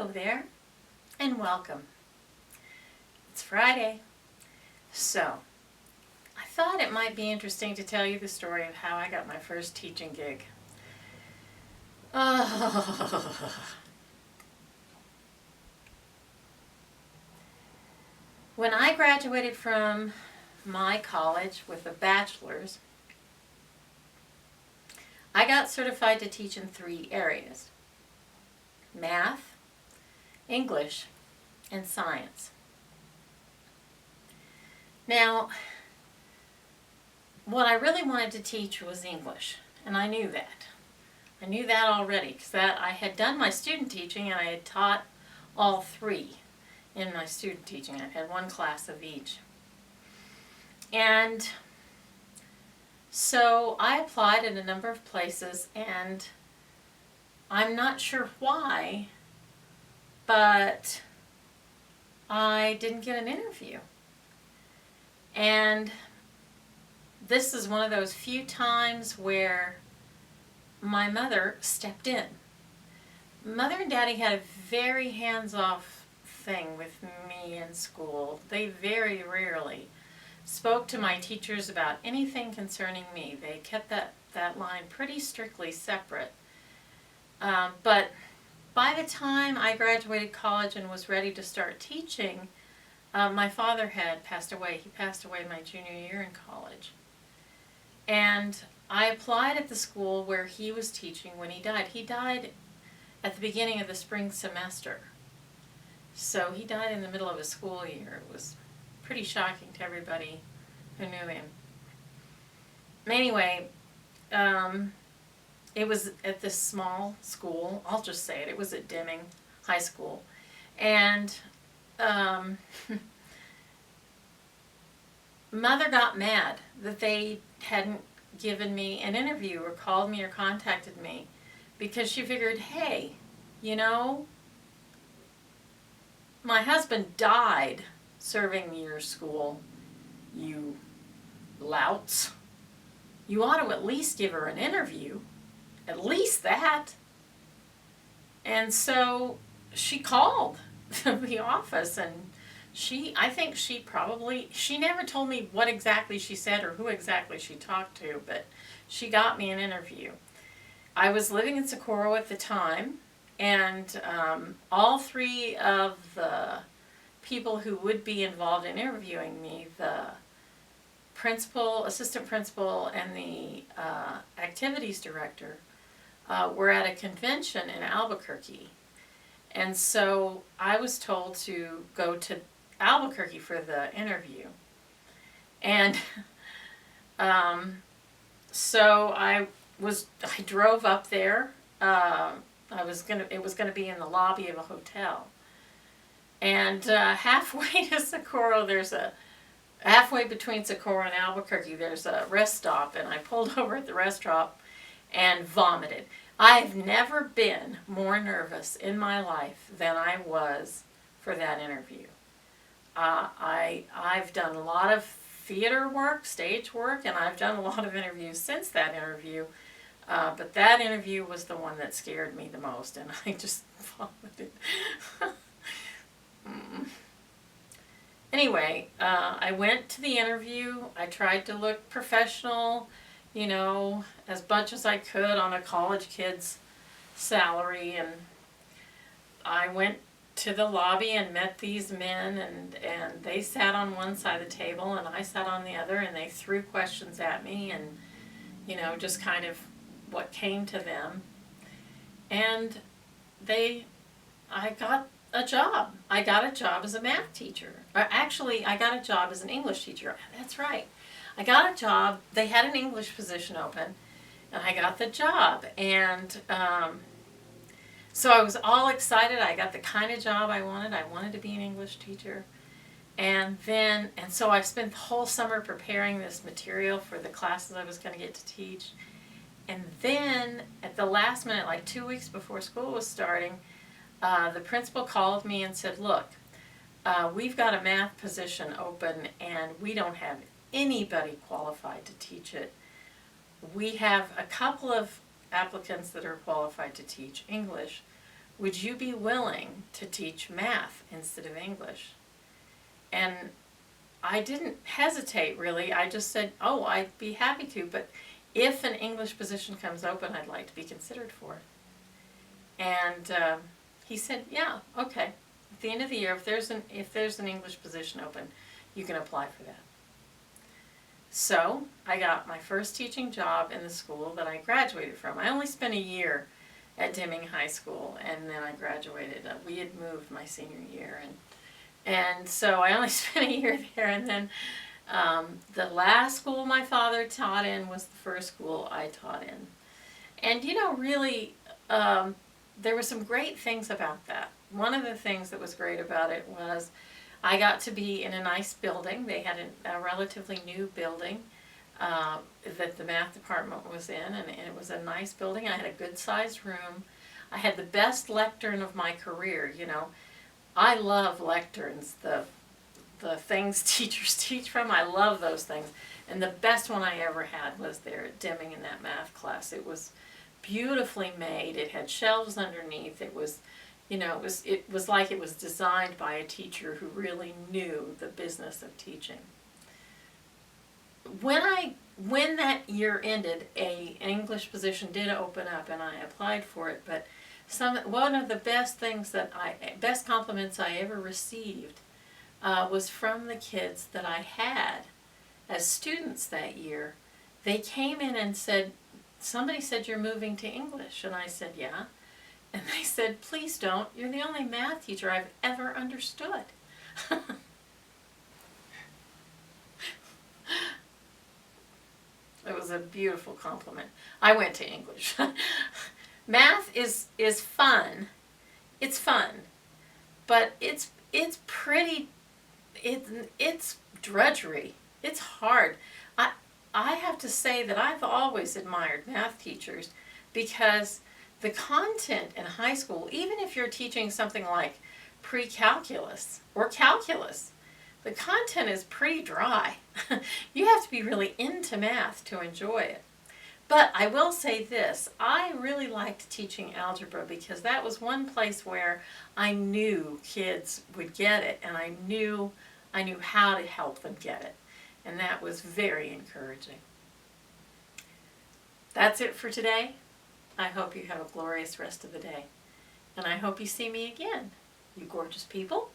Hello there, and welcome. It's Friday, so I thought it might be interesting to tell you the story of how I got my first teaching gig. When I graduated from my college with a bachelor's, I got certified to teach in 3 areas: math, English, and science. Now, what I really wanted to teach was English, and I knew that. I knew that already because I had done my student teaching and I had taught all 3 in my student teaching. I had 1 class of each. And so I applied at a number of places, and I'm not sure why, but I didn't get an interview. And this is one of those few times where my mother stepped in. Mother and Daddy had a very hands-off thing with me in school. They very rarely spoke to my teachers about anything concerning me. They kept that line pretty strictly separate. But by the time I graduated college and was ready to start teaching, my father had passed away. He passed away my junior year in college. And I applied at the school where he was teaching when he died. He died at the beginning of the spring semester. So he died in the middle of a school year. It was pretty shocking to everybody who knew him. Anyway, it was at this small school. I'll just say it. It was at Deming High School. And Mother got mad that they hadn't given me an interview or called me or contacted me, because she figured, hey, you know, my husband died serving your school, you louts. You ought to at least give her an interview. At least that. And so she called the office, and I think she never told me what exactly she said or who exactly she talked to, but she got me an interview. I was living in Socorro at the time, and all 3 of the people who would be involved in interviewing me, the principal, assistant principal, and the activities director, were at a convention in Albuquerque. And so I was told to go to Albuquerque for the interview. And so I drove up there. It was gonna be in the lobby of a hotel. And halfway to Socorro, halfway between Socorro and Albuquerque, there's a rest stop, and I pulled over at the rest stop and vomited. I've never been more nervous in my life than I was for that interview. I've done a lot of theater work, stage work, and I've done a lot of interviews since that interview. But that interview was the one that scared me the most, and I just vomited. Anyway, I went to the interview. I tried to look professional, you know, as much as I could on a college kid's salary, and I went to the lobby and met these men, and they sat on one side of the table and I sat on the other, and they threw questions at me, and, you know, just kind of what came to them. And I got a job. I got a job as a math teacher. Or actually, I got a job as an English teacher. That's right. I got a job. They had an English position open, and I got the job. And so I was all excited. I got the kind of job I wanted. I wanted to be an English teacher. And so I spent the whole summer preparing this material for the classes I was going to get to teach. And then at the last minute, like 2 weeks before school was starting, the principal called me and said, look, we've got a math position open and we don't have anybody qualified to teach it. We have a couple of applicants that are qualified to teach English. would you be willing to teach math instead of English? And I didn't hesitate really. I just said, oh, I'd be happy to, but if an English position comes open, I'd like to be considered for it. And he said, yeah, okay. At the end of the year, if there's an English position open, you can apply for that. So I got my first teaching job in the school that I graduated from. I only spent a year at Deming High School, and then I graduated. We had moved my senior year, and so I only spent a year there. And then the last school my father taught in was the first school I taught in. And really, there were some great things about that. One of the things that was great about it was I got to be in a nice building. They had a relatively new building that the math department was in, and it was a nice building. I had a good-sized room. I had the best lectern of my career. I love lecterns, the things teachers teach from. I love those things. And the best one I ever had was there at Deming in that math class. It was beautifully made. It had shelves underneath. It was it was like it was designed by a teacher who really knew the business of teaching. When that year ended, an English position did open up, and I applied for it. But one of the best compliments I ever received was from the kids that I had as students that year. They came in and said, "Somebody said you're moving to English," and I said, "Yeah." And they said, "Please don't. You're the only math teacher I've ever understood." It was a beautiful compliment. I went to English. Math is fun. It's fun, but it's drudgery. It's hard. I have to say that I've always admired math teachers because the content in high school, even if you're teaching something like pre-calculus or calculus, the content is pretty dry. You have to be really into math to enjoy it. But I will say this, I really liked teaching algebra because that was one place where I knew kids would get it, and I knew how to help them get it. And that was very encouraging. That's it for today. I hope you have a glorious rest of the day. And I hope you see me again, you gorgeous people.